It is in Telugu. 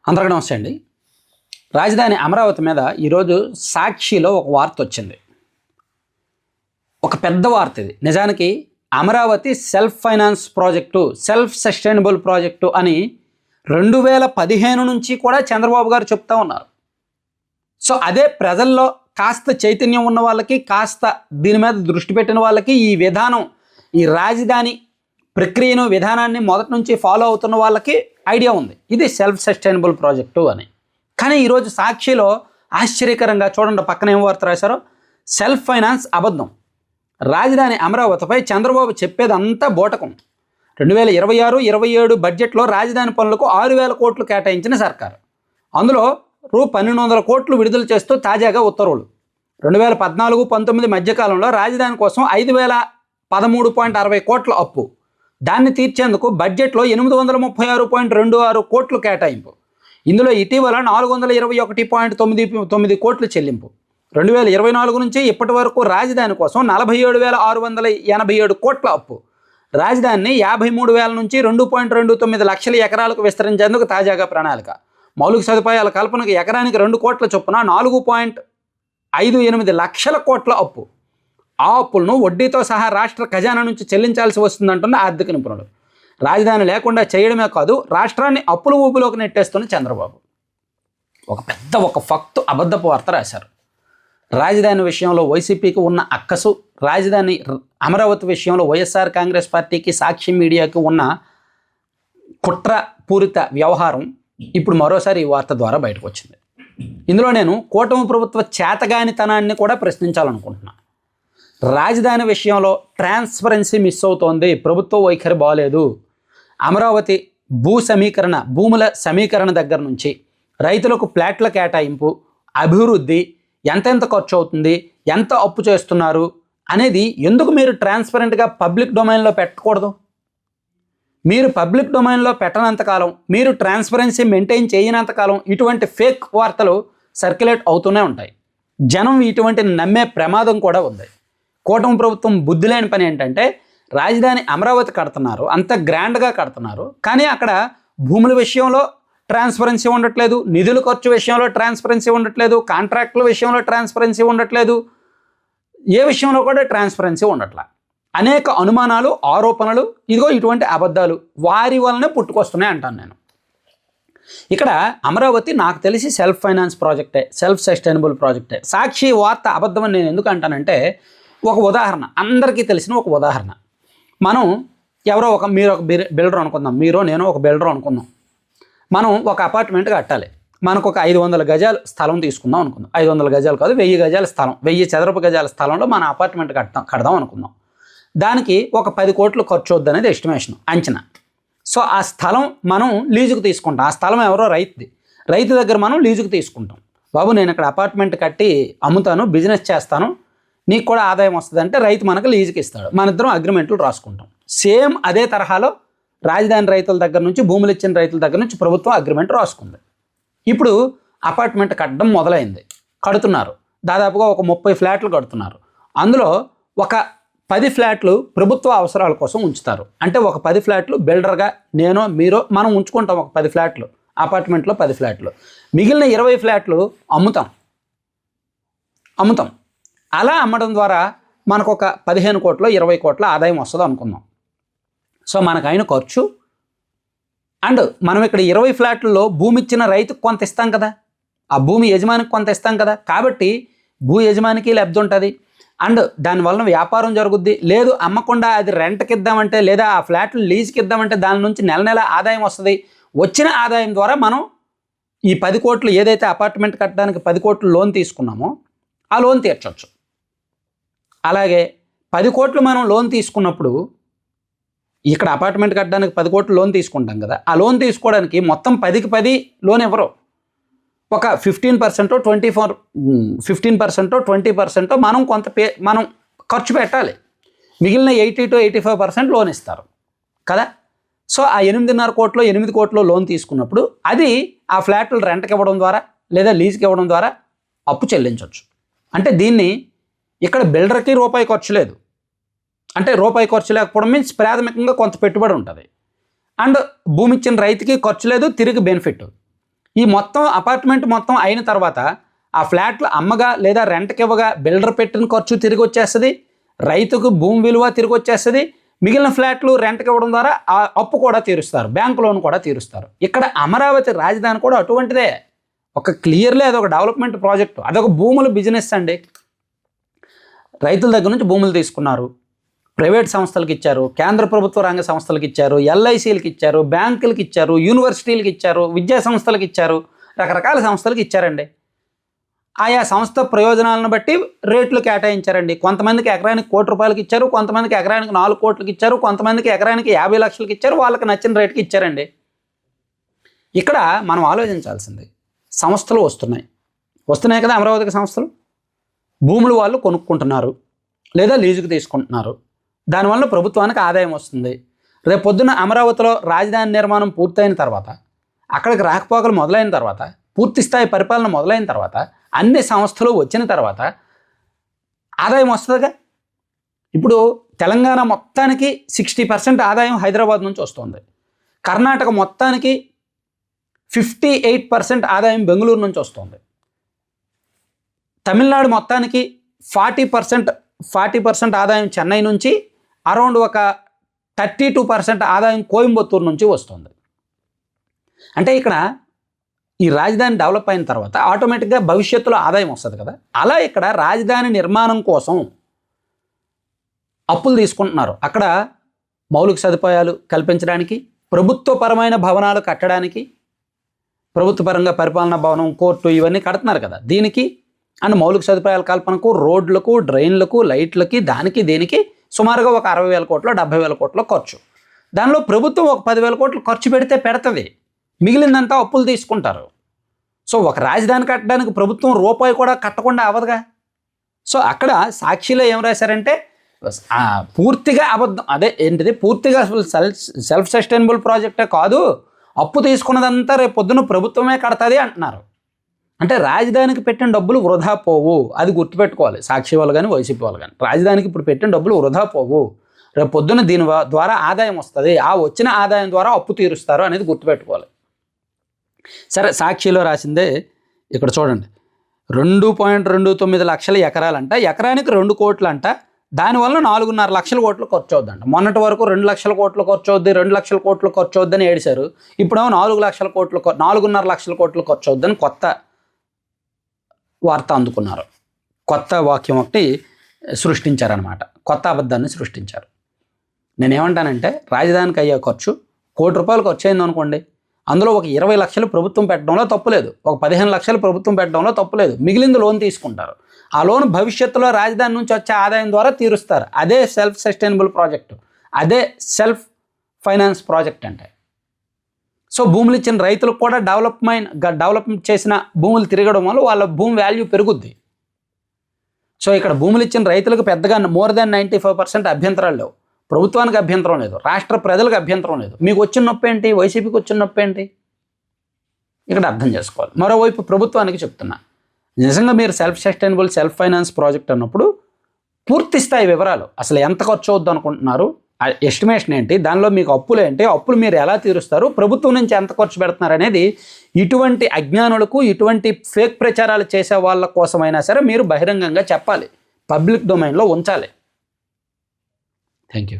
అందరికీ నమస్తే అండి. రాజధాని అమరావతి మీద ఈరోజు సాక్షిలో ఒక వార్త వచ్చింది. ఒక పెద్ద వార్త ఇది. నిజానికి Amaravati self finance project, self sustainable project అని 2015 నుంచి కూడా చంద్రబాబు గారు చెప్తా ఉన్నారు. సో అదే ప్రజల్లో కాస్త చైతన్యం ఉన్న వాళ్ళకి, కాస్త దీని మీద దృష్టి పెట్టిన వాళ్ళకి ఈ విధానం, ఈ రాజధాని ప్రక్రియను, విధానాన్ని మొదటి నుంచి ఫాలో అవుతున్న వాళ్ళకి ఐడియా ఉంది ఇది సెల్ఫ్ సస్టైనబుల్ ప్రాజెక్టు అని. కానీ ఈరోజు సాక్షిలో ఆశ్చర్యకరంగా చూడండి, పక్కన ఏం వార్త రాశారో, సెల్ఫ్ ఫైనాన్స్ అబద్ధం, రాజధాని అమరావతిపై చంద్రబాబు చెప్పేదంతా బోటకం. 2026-27 బడ్జెట్లో రాజధాని పనులకు 6,000 కోట్లు కేటాయించిన సర్కారు, అందులో రూ. 1,200 కోట్లు విడుదల చేస్తూ తాజాగా ఉత్తర్వులు. 2014-19 మధ్యకాలంలో రాజధాని కోసం 5,013.60 కోట్ల అప్పు, దాన్ని తీర్చేందుకు బడ్జెట్లో 836.26 కోట్లు కేటాయింపు. ఇందులో ఇటీవల 421.99 కోట్లు చెల్లింపు. 2024 నుంచి ఇప్పటి వరకు రాజధాని కోసం 47,687 కోట్ల అప్పు. రాజధానిని 53,000 నుంచి 2.29 లక్షల ఎకరాలకు విస్తరించేందుకు తాజాగా ప్రణాళిక. మౌలిక సదుపాయాల కల్పనకు ఎకరానికి 2 కోట్ల చొప్పున 4.58 లక్షల కోట్ల అప్పు. ఆ అప్పులను వడ్డీతో సహా రాష్ట్ర ఖజానా నుంచి చెల్లించాల్సి వస్తుందంటున్న ఆర్థిక నిపుణులు. రాజధాని లేకుండా చేయడమే కాదు, రాష్ట్రాన్ని అప్పుల ఊబిలోకి నెట్టేస్తున్న చంద్రబాబు ఒక ఫక్తు అబద్ధపు వార్త రాశారు. రాజధాని విషయంలో వైసీపీకి ఉన్న అక్కసు, రాజధాని అమరావతి విషయంలో వైఎస్ఆర్ కాంగ్రెస్ పార్టీకి, సాక్షి మీడియాకి ఉన్న కుట్ర పూరిత వ్యవహారం ఇప్పుడు మరోసారి ఈ వార్త ద్వారా బయటకు వచ్చింది. ఇందులో నేను కూటమి ప్రభుత్వ చేతగానితనాన్ని కూడా ప్రశ్నించాలనుకుంటున్నాను. రాజధాని విషయంలో ట్రాన్స్పరెన్సీ మిస్ అవుతోంది, ప్రభుత్వ వైఖరి బాగలేదు. అమరావతి భూముల సమీకరణ దగ్గర నుంచి రైతులకు ప్లాట్ల కేటాయింపు, అభివృద్ధి, ఎంతెంత ఖర్చు అవుతుంది, ఎంత అప్పు చేస్తున్నారు అనేది ఎందుకు మీరు ట్రాన్స్పరెంట్గా పబ్లిక్ డొమైన్లో పెట్టకూడదు? మీరు పబ్లిక్ డొమైన్లో పెట్టనంతకాలం, మీరు ట్రాన్స్పరెన్సీ మెయింటైన్ చేయనంతకాలం ఇటువంటి ఫేక్ వార్తలు సర్క్యులేట్ అవుతూనే ఉంటాయి. జనం ఇటువంటి నమ్మే ప్రమాదం కూడా ఉంది. కూటమి ప్రభుత్వం బుద్ధి లేని పని ఏంటంటే, రాజధాని అమరావతి కడుతున్నారు, అంత గ్రాండ్గా కడుతున్నారు, కానీ అక్కడ భూముల విషయంలో ట్రాన్స్పరెన్సీ ఉండట్లేదు, నిధుల ఖర్చు విషయంలో ట్రాన్స్పరెన్సీ ఉండట్లేదు, కాంట్రాక్టుల విషయంలో ట్రాన్స్పరెన్సీ ఉండట్లేదు, ఏ విషయంలో కూడా ట్రాన్స్పరెన్సీ ఉండట్లా. అనేక అనుమానాలు, ఆరోపణలు, ఇదిగో ఇటువంటి అబద్ధాలు వారి వలనే పుట్టుకొస్తున్నాయి అంటాను నేను. ఇక్కడ అమరావతి నాకు తెలిసి సెల్ఫ్ ఫైనాన్స్ ప్రాజెక్టే, సెల్ఫ్ సస్టైనబుల్ ప్రాజెక్టే. సాక్షి వార్త అబద్ధమని నేను ఎందుకు అంటానంటే, ఒక ఉదాహరణ, అందరికీ తెలిసిన ఒక ఉదాహరణ. మనం మీరు ఒక బిల్డర్ అనుకుందాం, నేను ఒక బిల్డర్ అనుకుందాం. మనం ఒక అపార్ట్మెంట్ కట్టాలి, మనకు ఒక 500 గజాల స్థలం తీసుకుందాం అనుకుందాం. 500 గజాలు కాదు, 1000 గజాల స్థలం, 1000 చదరపు గజాల స్థలంలో మన అపార్ట్మెంట్ కడదాం అనుకుందాం. దానికి ఒక 10 కోట్లు ఖర్చు అవుద్ది అనేది ఎస్టిమేషన్, అంచనా. సో ఆ స్థలం మనం లీజుకు తీసుకుంటాం. ఆ స్థలం ఎవరో రైతు దగ్గర మనం లీజుకు తీసుకుంటాం. బాబు, నేను ఇక్కడ అపార్ట్మెంట్ కట్టి అమ్ముతాను, బిజినెస్ చేస్తాను, నీకు కూడా ఆదాయం వస్తుంది అంటే రైతు మనకు లీజుకి ఇస్తాడు. మన ఇద్దరం అగ్రిమెంట్లు రాసుకుంటాం. సేమ్ అదే తరహాలో రాజధాని రైతుల దగ్గర నుంచి, భూములు ఇచ్చిన రైతుల దగ్గర నుంచి ప్రభుత్వం అగ్రిమెంట్ రాసుకుంది. ఇప్పుడు అపార్ట్మెంట్ కట్టడం మొదలైంది, కడుతున్నారు. దాదాపుగా ఒక 30 ఫ్లాట్లు కడుతున్నారు. అందులో ఒక 10 ఫ్లాట్లు ప్రభుత్వ అవసరాల కోసం ఉంచుతారు. అంటే ఒక 10 ఫ్లాట్లు బిల్డర్గా మీరో మనం ఉంచుకుంటాం. ఒక 10 ఫ్లాట్లు అపార్ట్మెంట్లో 10 ఫ్లాట్లు, మిగిలిన 20 ఫ్లాట్లు అమ్ముతాం. అలా అమ్మడం ద్వారా మనకు ఒక 15 కోట్లు 20 కోట్ల ఆదాయం వస్తుంది అనుకుందాం. సో మనకు అయిన ఖర్చు అండ్ మనం ఇక్కడ 20 ఫ్లాట్లలో భూమి ఇచ్చిన రైతుకు కొంత ఇస్తాం కదా, ఆ భూమి యజమానికి కొంత ఇస్తాం కదా, కాబట్టి భూ యజమానికి లబ్ధి ఉంటుంది. అండ్ దానివల్ల వ్యాపారం జరుగుద్ది. లేదు అమ్మకుండా అది రెంట్కి ఇద్దామంటే, లేదా ఆ ఫ్లాట్లు లీజుకి ఇద్దామంటే దాని నుంచి నెల ఆదాయం వస్తుంది. వచ్చిన ఆదాయం ద్వారా మనం ఈ 10 కోట్లు ఏదైతే అపార్ట్మెంట్ కట్టడానికి 10 కోట్లు లోన్ తీసుకున్నామో ఆ లోన్ తీర్చవచ్చు. అలాగే 10 కోట్లు మనం లోన్ తీసుకున్నప్పుడు, ఇక్కడ అపార్ట్మెంట్ కట్టడానికి 10 కోట్లు లోన్ తీసుకుంటాం కదా, ఆ లోన్ తీసుకోవడానికి మొత్తం 10కి 10 లోన్ ఎవరో ఒక 15% 20% మనం మనం ఖర్చు పెట్టాలి. మిగిలిన 80-85% లోన్ ఇస్తారు కదా. సో ఆ 8.5 కోట్లు 8 కోట్లు లోన్ తీసుకున్నప్పుడు అది ఆ ఫ్లాట్లు రెంట్కి ఇవ్వడం ద్వారా లేదా లీజ్కి ఇవ్వడం ద్వారా అప్పు చెల్లించవచ్చు. అంటే దీన్ని ఇక్కడ బిల్డర్కి రూపాయి ఖర్చు లేదు, అంటే రూపాయి ఖర్చు లేకపోవడం మీన్స్ ప్రాథమికంగా కొంత పెట్టుబడి ఉంటుంది. అండ్ భూమి ఇచ్చిన రైతుకి ఖర్చు లేదు, తిరిగి బెనిఫిట్. ఈ మొత్తం అపార్ట్మెంట్ మొత్తం అయిన తర్వాత ఆ ఫ్లాట్లు అమ్మగా లేదా రెంట్కి ఇవ్వగా బిల్డర్ పెట్టిన ఖర్చు తిరిగి వచ్చేస్తుంది, రైతుకు భూమి విలువ తిరిగి వచ్చేస్తుంది, మిగిలిన ఫ్లాట్లు రెంట్కి ఇవ్వడం ద్వారా ఆ అప్పు కూడా తీరుస్తారు, బ్యాంకు లోన్ కూడా తీరుస్తారు. ఇక్కడ అమరావతి రాజధాని కూడా అటువంటిదే. ఒక క్లియర్లీ అదొక డెవలప్మెంట్ ప్రాజెక్టు, అదొక భూముల బిజినెస్ అండి. రైతుల దగ్గర నుంచి భూములు తీసుకున్నారు, ప్రైవేట్ సంస్థలకు ఇచ్చారు, కేంద్ర ప్రభుత్వ రంగ సంస్థలకు ఇచ్చారు, ఎల్ఐసీలకు ఇచ్చారు, బ్యాంకులకు ఇచ్చారు, యూనివర్సిటీలకు ఇచ్చారు, విద్యా సంస్థలకు ఇచ్చారు, రకరకాల సంస్థలకు ఇచ్చారండి. ఆయా సంస్థ ప్రయోజనాలను బట్టి రేట్లు కేటాయించారండి. కొంతమందికి ఎకరానికి ₹1,00,00,000 ఇచ్చారు, కొంతమందికి ఎకరానికి 4 కోట్లకి ఇచ్చారు, కొంతమందికి ఎకరానికి 50 లక్షలకి ఇచ్చారు, వాళ్ళకి నచ్చిన రేటుకి ఇచ్చారండి. ఇక్కడ మనం ఆలోచించాల్సింది, సంస్థలు వస్తున్నాయి కదా అమరావతికి సంస్థలు. భూములు వాళ్ళు కొనుక్కుంటున్నారు లేదా లీజుకు తీసుకుంటున్నారు, దానివల్ల ప్రభుత్వానికి ఆదాయం వస్తుంది. రేపు పొద్దున్న అమరావతిలో రాజధాని నిర్మాణం పూర్తయిన తర్వాత, అక్కడికి రాకపోకలు మొదలైన తర్వాత, పూర్తి స్థాయి పరిపాలన మొదలైన తర్వాత, అన్ని సంస్థలు వచ్చిన తర్వాత ఆదాయం వస్తుందిగా. ఇప్పుడు తెలంగాణ మొత్తానికి 60% ఆదాయం హైదరాబాద్ నుంచి వస్తుంది, కర్ణాటక మొత్తానికి 58% ఆదాయం బెంగళూరు నుంచి వస్తుంది, తమిళనాడు మొత్తానికి 40% ఆదాయం చెన్నై నుంచి, అరౌండ్ ఒక 32% ఆదాయం కోయంబత్తూరు నుంచి వస్తుంది. అంటే ఇక్కడ ఈ రాజధాని డెవలప్ అయిన తర్వాత ఆటోమేటిక్గా భవిష్యత్తులో ఆదాయం వస్తుంది కదా. అలా ఇక్కడ రాజధాని నిర్మాణం కోసం అప్పులు తీసుకుంటున్నారు. అక్కడ మౌలిక సదుపాయాలు కల్పించడానికి, ప్రభుత్వపరమైన భవనాలు కట్టడానికి, ప్రభుత్వపరంగా పరిపాలనా భవనం, కోర్టు ఇవన్నీ కడుతున్నారు కదా, దీనికి అండ్ మౌలిక సదుపాయాల కల్పనకు, రోడ్లకు, డ్రైన్లకు, లైట్లకి, దానికి దీనికి సుమారుగా ఒక 60,000 కోట్లు 70,000 కోట్ల ఖర్చు. దానిలో ప్రభుత్వం ఒక 10,000 కోట్లు ఖర్చు పెడుతుంది, మిగిలిందంతా అప్పులు తీసుకుంటారు. సో ఒక రాజధాని కట్టడానికి ప్రభుత్వం రూపాయి కూడా కట్టకుండా అవ్వదుగా. సో అక్కడ సాక్షిలో ఏం రాశారంటే పూర్తిగా అబద్ధం, అదే ఏంటిది, పూర్తిగా సెల్ఫ్ సస్టైనబుల్ ప్రాజెక్టే కాదు, అప్పు తీసుకున్నదంతా రేపు పొద్దున ప్రభుత్వమే కడతాది అంటున్నారు. అంటే రాజధానికి పెట్టిన డబ్బులు వృధా పోవు, అది గుర్తుపెట్టుకోవాలి సాక్షి వాళ్ళు కానీ వైసీపీ వాళ్ళు కానీ. రాజధానికి ఇప్పుడు పెట్టిన డబ్బులు వృధా పోవు, రేపు పొద్దున్న దీని ద్వారా ఆదాయం వస్తుంది, ఆ వచ్చిన ఆదాయం ద్వారా అప్పు తీరుస్తారు అనేది గుర్తుపెట్టుకోవాలి. సరే, సాక్షిలో రాసిందే ఇక్కడ చూడండి, 2.29 లక్షల ఎకరాలంట, ఎకరానికి 2 కోట్లు అంట, దానివల్ల 4.5 లక్షల కోట్లు ఖర్చు అవుద్దంట. మొన్నటి వరకు 2 లక్షల కోట్లు ఖర్చు అవుద్ది, 2 లక్షల కోట్లు ఖర్చు అవుద్దని ఏడిశారు, ఇప్పుడేమో 4 లక్షల కోట్లు 4.5 లక్షల కోట్లు ఖర్చు అవుద్దని కొత్త వార్త అందుకున్నారు. కొత్త వాక్యం ఒకటి సృష్టించారనమాట, కొత్త అబద్ధాన్ని సృష్టించారు. నేనేమంటానంటే రాజధానికి అయ్యే ఖర్చు ₹1,00,00,000 ఖర్చు అయింది అనుకోండి, అందులో ఒక 20 లక్షలు ప్రభుత్వం పెట్టడంలో తప్పులేదు, ఒక 15 లక్షలు ప్రభుత్వం పెట్టడంలో తప్పులేదు, మిగిలింది లోన్ తీసుకుంటారు. ఆ లోన్ భవిష్యత్తులో రాజధాని నుంచి వచ్చే ఆదాయం ద్వారా తీరుస్తారు. అదే సెల్ఫ్ సస్టైనబుల్ ప్రాజెక్టు, అదే సెల్ఫ్ ఫైనాన్స్ ప్రాజెక్ట్ అంటే. సో భూములు ఇచ్చిన రైతులకు కూడా డెవలప్మెంట్ చేసిన భూములు తిరగడం వల్ల వాళ్ళ భూమి వాల్యూ పెరుగుద్ది. సో ఇక్కడ భూములు ఇచ్చిన రైతులకు పెద్దగా మోర్ దాన్ 95% అభ్యంతరాలు లేవు, ప్రభుత్వానికి అభ్యంతరం లేదు, రాష్ట్ర ప్రజలకు అభ్యంతరం లేదు. మీకు వచ్చిన నొప్పి ఏంటి, వైసీపీకి వచ్చిన నొప్పి ఏంటి, ఇక్కడ అర్థం చేసుకోవాలి. మరోవైపు ప్రభుత్వానికి చెప్తున్నా, నిజంగా మీరు self sustainable self finance project అన్నప్పుడు పూర్తి స్థాయి వివరాలు, అసలు ఎంత ఖర్చు అవుద్ది అనుకుంటున్నారు, ఎస్టిమేషన్ ఏంటి, దానిలో మీకు అప్పులు ఏంటి, అప్పులు మీరు ఎలా తీరుస్తారు, ప్రభుత్వం నుంచి ఎంత ఖర్చు పెడుతున్నారు అనేది ఇటువంటి అజ్ఞానులకు, ఇటువంటి ఫేక్ ప్రచారాలు చేసే వాళ్ళ కోసమైనా సరే మీరు బహిరంగంగా చెప్పాలి, పబ్లిక్ డొమైన్లో ఉంచాలి. Thank you.